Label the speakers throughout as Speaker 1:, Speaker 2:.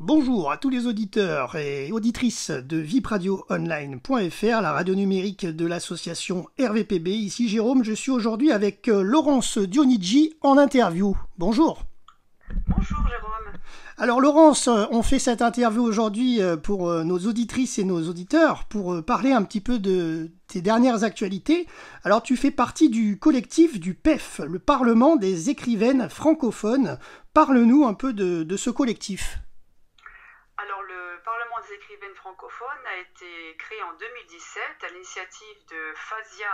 Speaker 1: Bonjour à tous les auditeurs et auditrices de vipradioonline.fr, la radio numérique de l'association RVPB. Ici Jérôme, je suis aujourd'hui avec Laurence Dionigi en interview. Bonjour.
Speaker 2: Bonjour Jérôme.
Speaker 1: Alors Laurence, on fait cette interview aujourd'hui pour nos auditrices et nos auditeurs pour parler un petit peu de tes dernières actualités. Alors tu fais partie du collectif du PEF, le Parlement des écrivaines francophones. Parle-nous un peu de ce collectif.
Speaker 2: Alors le Parlement des écrivaines francophones a été créé en 2017 à l'initiative de Fazia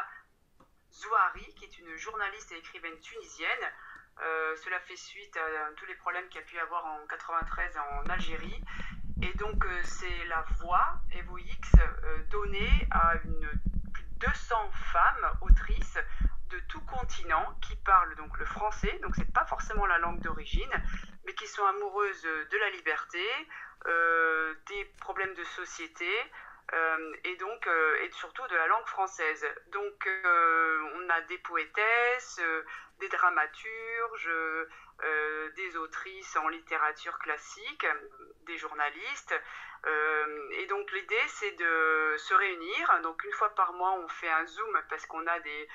Speaker 2: Zouhari, qui est une journaliste et écrivaine tunisienne. Cela fait suite à tous les problèmes qu'il y a pu y avoir en 93 en Algérie. Et donc c'est la voix, EvoX, donnée à plus de 200 femmes autrices de tout continent qui parlent donc le français, donc c'est pas forcément la langue d'origine, mais qui sont amoureuses de la liberté, des problèmes de société, et surtout de la langue française. Donc on a des poétesses, des dramaturges, des autrices en littérature classique, des journalistes. Et donc l'idée c'est de se réunir. Donc une fois par mois on fait un Zoom parce qu'on a des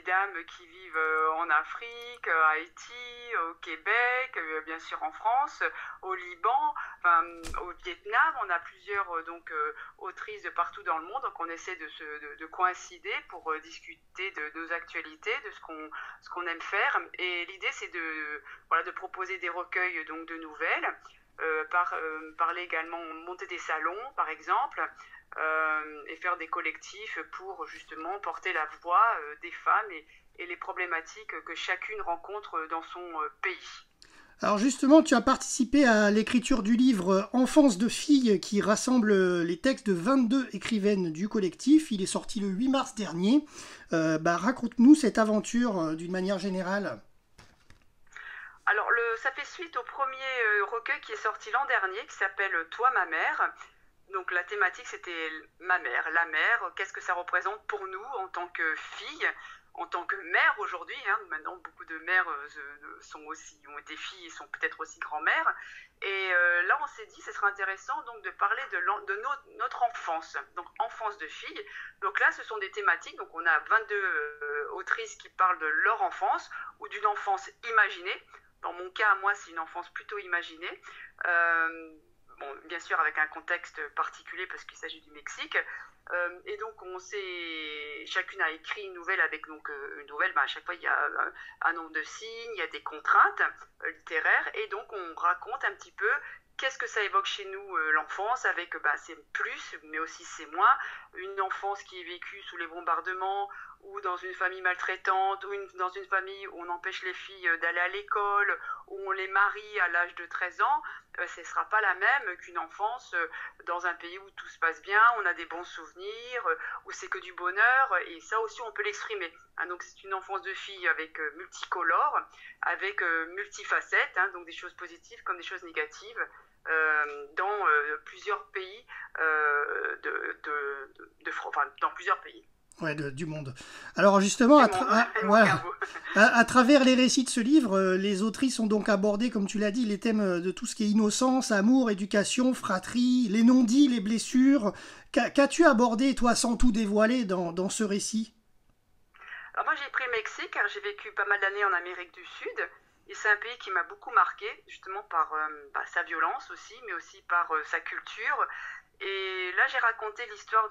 Speaker 2: dames qui vivent en Afrique, à Haïti, au Québec, bien sûr en France, au Liban, enfin, au Vietnam. On a plusieurs autrices de partout dans le monde, donc on essaie de coïncider pour discuter de nos actualités, de ce qu'on aime faire. Et l'idée c'est de proposer des recueils donc, de nouvelles, parler également, monter des salons par exemple, et faire des collectifs pour justement porter la voix des femmes et les problématiques que chacune rencontre dans son pays.
Speaker 1: Alors justement, tu as participé à l'écriture du livre Enfance de filles qui rassemble les textes de 22 écrivaines du collectif. Il est sorti le 8 mars dernier. Raconte-nous cette aventure d'une manière générale.
Speaker 2: Alors ça fait suite au premier recueil qui est sorti l'an dernier qui s'appelle Toi ma mère. Donc la thématique c'était ma mère, la mère, qu'est-ce que ça représente pour nous en tant que fille, en tant que mère aujourd'hui. Maintenant beaucoup de mères ont été filles et sont peut-être aussi grand-mères. Et là on s'est dit ce serait intéressant donc de parler notre enfance, donc enfance de filles. Donc là ce sont des thématiques, donc on a 22 autrices qui parlent de leur enfance ou d'une enfance imaginée. Dans mon cas, moi, c'est une enfance plutôt imaginée. Bon, bien sûr, avec un contexte particulier parce qu'il s'agit du Mexique. Et donc, chacune a écrit une nouvelle avec une nouvelle. À chaque fois, il y a un nombre de signes, il y a des contraintes littéraires. Et donc, on raconte un petit peu qu'est-ce que ça évoque chez nous, l'enfance, avec ses plus, mais aussi ses moins. Une enfance qui est vécue sous les bombardements, ou dans une famille maltraitante, ou dans une famille où on empêche les filles d'aller à l'école, où on les marie à l'âge de 13 ans, ce ne sera pas la même qu'une enfance dans un pays où tout se passe bien, on a des bons souvenirs, où c'est que du bonheur, et ça aussi on peut l'exprimer. Donc c'est une enfance de fille avec multicolore, avec multifacettes, donc des choses positives comme des choses négatives, dans plusieurs pays, dans plusieurs pays.
Speaker 1: Ouais, du monde. Alors justement, à travers les récits de ce livre, les autrices ont donc abordé, comme tu l'as dit, les thèmes de tout ce qui est innocence, amour, éducation, fratrie, les non-dits, les blessures. Qu'as-tu abordé, toi, sans tout dévoiler dans ce récit?
Speaker 2: Alors moi, j'ai pris le Mexique, car j'ai vécu pas mal d'années en Amérique du Sud. Et c'est un pays qui m'a beaucoup marqué, justement par sa violence aussi, mais aussi par sa culture. Et là, j'ai raconté l'histoire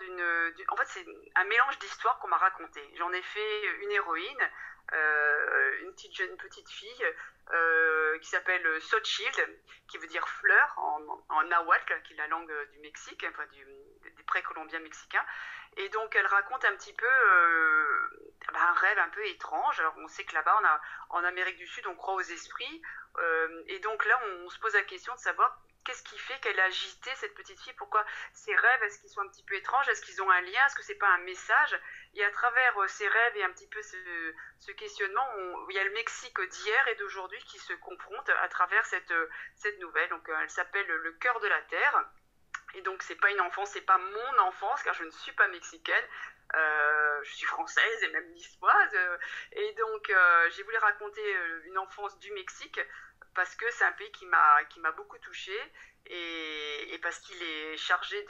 Speaker 2: En fait, c'est un mélange d'histoires qu'on m'a raconté. J'en ai fait une héroïne, une petite fille, qui s'appelle Xochitl, qui veut dire fleur en nahuatl, qui est la langue du Mexique, enfin des précolombiens mexicains. Et donc, elle raconte un petit peu un rêve un peu étrange. Alors, on sait que là-bas, en Amérique du Sud, on croit aux esprits. Et donc là, on se pose la question de savoir qu'est-ce qui fait qu'elle a agité cette petite fille? Pourquoi ces rêves, est-ce qu'ils sont un petit peu étranges? Est-ce qu'ils ont un lien? Est-ce que c'est pas un message? Et à travers ces rêves et un petit peu ce questionnement, il y a le Mexique d'hier et d'aujourd'hui qui se confrontent à travers cette nouvelle. Donc elle s'appelle Le cœur de la terre. Et donc c'est pas une enfance, c'est pas mon enfance, car je ne suis pas mexicaine. Je suis française et même niçoise. Et donc j'ai voulu raconter une enfance du Mexique parce que c'est un pays qui m'a beaucoup touchée et parce qu'il est chargé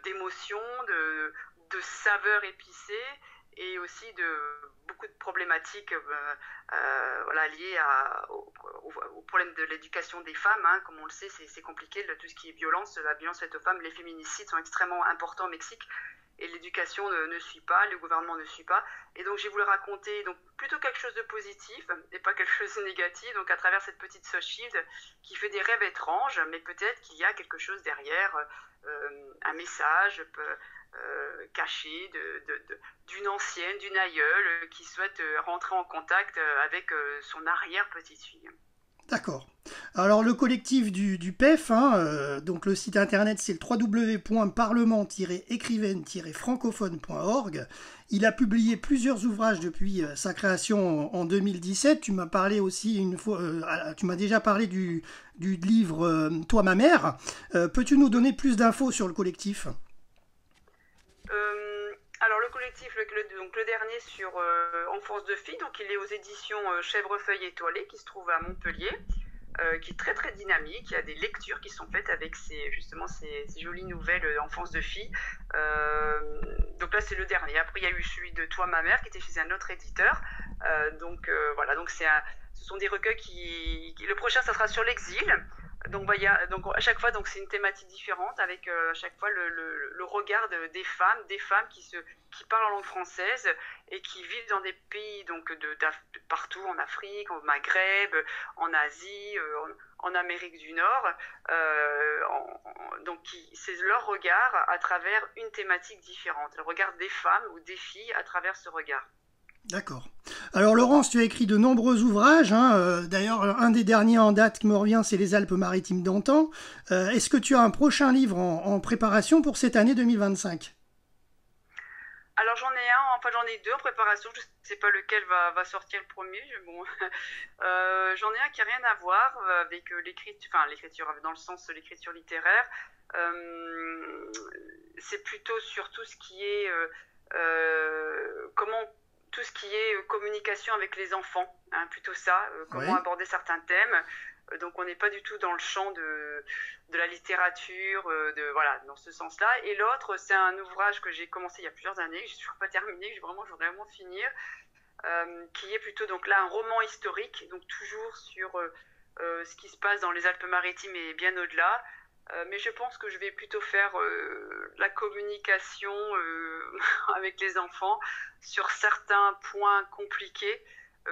Speaker 2: d'émotions, de saveurs épicées et aussi de beaucoup de problématiques voilà, liées au problème de l'éducation des femmes. Hein. Comme on le sait, c'est compliqué, tout ce qui est violence, la violence faite aux femmes, les féminicides sont extrêmement importants au Mexique. Et l'éducation ne suit pas, le gouvernement ne suit pas. Et donc j'ai voulu raconter donc, plutôt quelque chose de positif et pas quelque chose de négatif, donc à travers cette petite Xochitl qui fait des rêves étranges, mais peut-être qu'il y a quelque chose derrière, un message caché d'une ancienne, d'une aïeule qui souhaite rentrer en contact avec son arrière-petite-fille.
Speaker 1: D'accord. Alors le collectif du PEF, hein, donc le site internet c'est le www.parlement-écrivaine-francophone.org. Il a publié plusieurs ouvrages depuis sa création en 2017. Tu m'as parlé aussi une fois, tu m'as déjà parlé du livre Toi ma mère. Peux-tu nous donner plus d'infos sur le collectif ?
Speaker 2: Alors le collectif, donc le dernier sur Enfance de filles, donc il est aux éditions Chèvrefeuille étoilée qui se trouve à Montpellier, qui est très très dynamique. Il y a des lectures qui sont faites avec ces jolies nouvelles Enfance de filles. Donc là c'est le dernier. Après il y a eu celui de Toi ma mère qui était chez un autre éditeur. Voilà, donc ce sont des recueils le prochain ça sera sur l'exil. Donc à chaque fois donc c'est une thématique différente avec à chaque fois le regard des femmes qui parlent en langue française et qui vivent dans des pays donc de partout en Afrique, au Maghreb, en Asie, en Amérique du Nord. Donc c'est leur regard à travers une thématique différente, le regard des femmes ou des filles à travers ce regard.
Speaker 1: D'accord. Alors Laurence, tu as écrit de nombreux ouvrages. Hein. D'ailleurs, un des derniers en date qui me revient, c'est Les Alpes-Maritimes d'antan. Est-ce que tu as un prochain livre en préparation pour cette année 2025 ?
Speaker 2: Alors j'en ai deux en préparation. Je ne sais pas lequel va sortir le premier. Bon, j'en ai un qui n'a rien à voir avec l'écriture dans le sens de l'écriture littéraire. C'est plutôt sur tout ce qui est tout ce qui est communication avec les enfants, hein, plutôt ça, comment aborder certains thèmes. Donc on n'est pas du tout dans le champ de la littérature, voilà, dans ce sens-là. Et l'autre, c'est un ouvrage que j'ai commencé il y a plusieurs années, que je n'ai toujours pas terminé, que je voudrais vraiment finir, qui est plutôt donc là un roman historique, donc toujours sur ce qui se passe dans les Alpes-Maritimes et bien au-delà. Mais je pense que je vais plutôt faire la communication avec les enfants sur certains points compliqués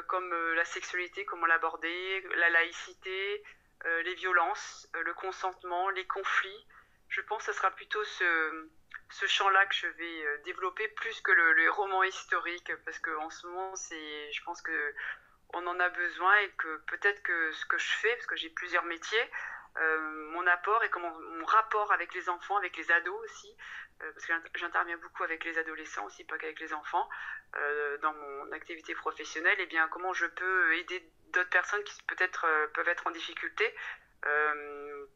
Speaker 2: comme la sexualité, comment l'aborder, la laïcité, les violences, le consentement, les conflits. Je pense que ce sera plutôt ce champ-là que je vais développer plus que le roman historique parce qu'en ce moment, je pense qu'on en a besoin et que peut-être que ce que je fais, parce que j'ai plusieurs métiers, mon apport et mon rapport avec les enfants, avec les ados aussi, parce que j'interviens beaucoup avec les adolescents aussi, pas qu'avec les enfants, dans mon activité professionnelle, et bien comment je peux aider d'autres personnes qui peut-être peuvent être en difficulté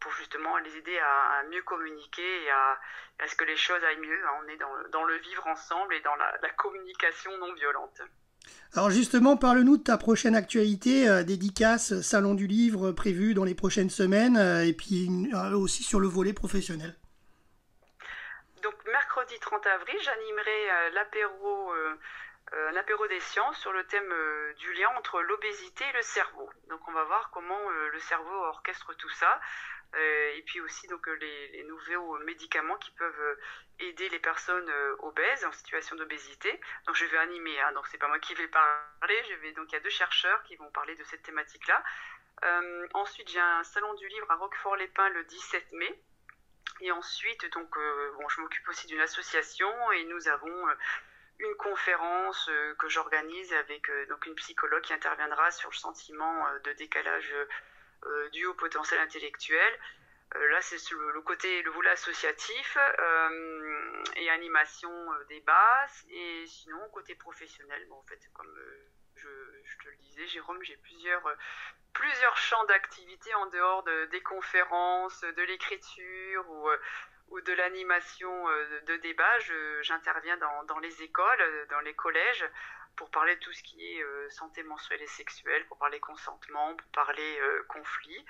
Speaker 2: pour justement les aider à mieux communiquer et à ce que les choses aillent mieux. On est dans le vivre ensemble et dans la communication non violente.
Speaker 1: Alors justement, parle-nous de ta prochaine actualité, dédicace, salon du livre prévu dans les prochaines semaines, et puis aussi sur le volet professionnel.
Speaker 2: Donc mercredi 30 avril, j'animerai l'apéro des sciences sur le thème du lien entre l'obésité et le cerveau. Donc on va voir comment le cerveau orchestre tout ça. Et puis aussi donc les nouveaux médicaments qui peuvent aider les personnes obèses en situation d'obésité. Donc je vais animer, hein, donc c'est pas moi qui vais parler, donc il y a deux chercheurs qui vont parler de cette thématique-là. Ensuite j'ai un salon du livre à Roquefort-les-Pins le 17 mai. Et ensuite donc je m'occupe aussi d'une association et nous avons une conférence que j'organise avec donc une psychologue qui interviendra sur le sentiment de décalage dû au potentiel intellectuel. Là, c'est le volet associatif et animation des bases. Et sinon, côté professionnel, en fait, comme je te le disais, Jérôme, j'ai plusieurs champs d'activité en dehors des conférences, de l'écriture ou de l'animation de débat. J'interviens dans les écoles, dans les collèges, pour parler de tout ce qui est santé menstruelle et sexuelle, pour parler consentement, pour parler conflit.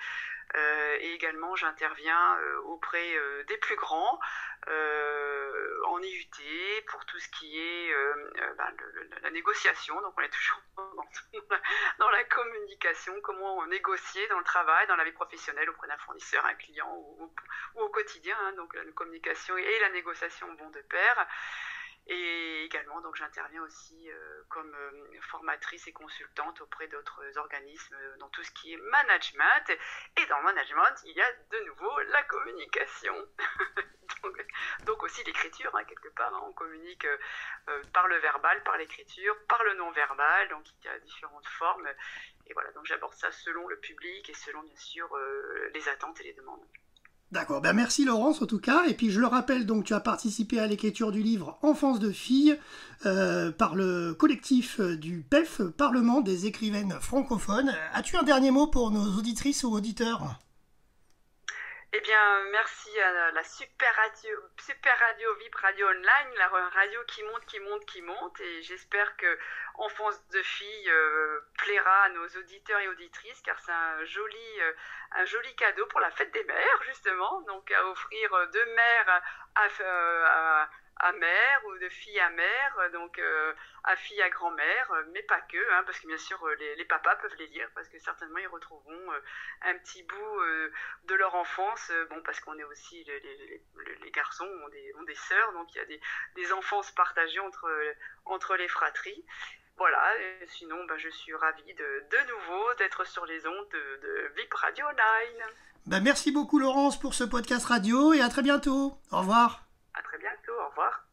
Speaker 2: Et également, j'interviens auprès des plus grands en IUT pour tout ce qui est la négociation. Donc, on est toujours dans la communication, comment négocier dans le travail, dans la vie professionnelle auprès d'un fournisseur, un client ou au quotidien. Hein. Donc, la communication et la négociation vont de pair. Et également, donc, j'interviens aussi comme formatrice et consultante auprès d'autres organismes dans tout ce qui est management. Et dans le management, il y a de nouveau la communication. donc aussi l'écriture, hein, quelque part. Hein, on communique par le verbal, par l'écriture, par le non-verbal. Donc, il y a différentes formes. Et voilà, donc j'aborde ça selon le public et selon, bien sûr, les attentes et les demandes.
Speaker 1: D'accord, ben merci Laurence en tout cas, et puis je le rappelle, donc tu as participé à l'écriture du livre Enfance de filles par le collectif du PEF, Parlement des écrivaines francophones. As-tu un dernier mot pour nos auditrices ou auditeurs ?
Speaker 2: Eh bien, merci à la super radio VIP Radio Online, la radio qui monte, et j'espère que Enfance de filles plaira à nos auditeurs et auditrices, car c'est un joli cadeau pour la fête des mères, justement, donc à offrir de mère à mère ou de fille à mère, donc à fille à grand-mère, mais pas que, hein, parce que bien sûr les papas peuvent les lire, parce que certainement ils retrouveront un petit bout de leur enfance, parce qu'on est aussi, les garçons ont des sœurs, donc il y a des enfances partagées entre les fratries. Voilà, et sinon je suis ravie de nouveau d'être sur les ondes de VIP Radio Online.
Speaker 1: Merci beaucoup Laurence pour ce podcast radio et à très bientôt. Au revoir.
Speaker 2: À très bientôt, au revoir.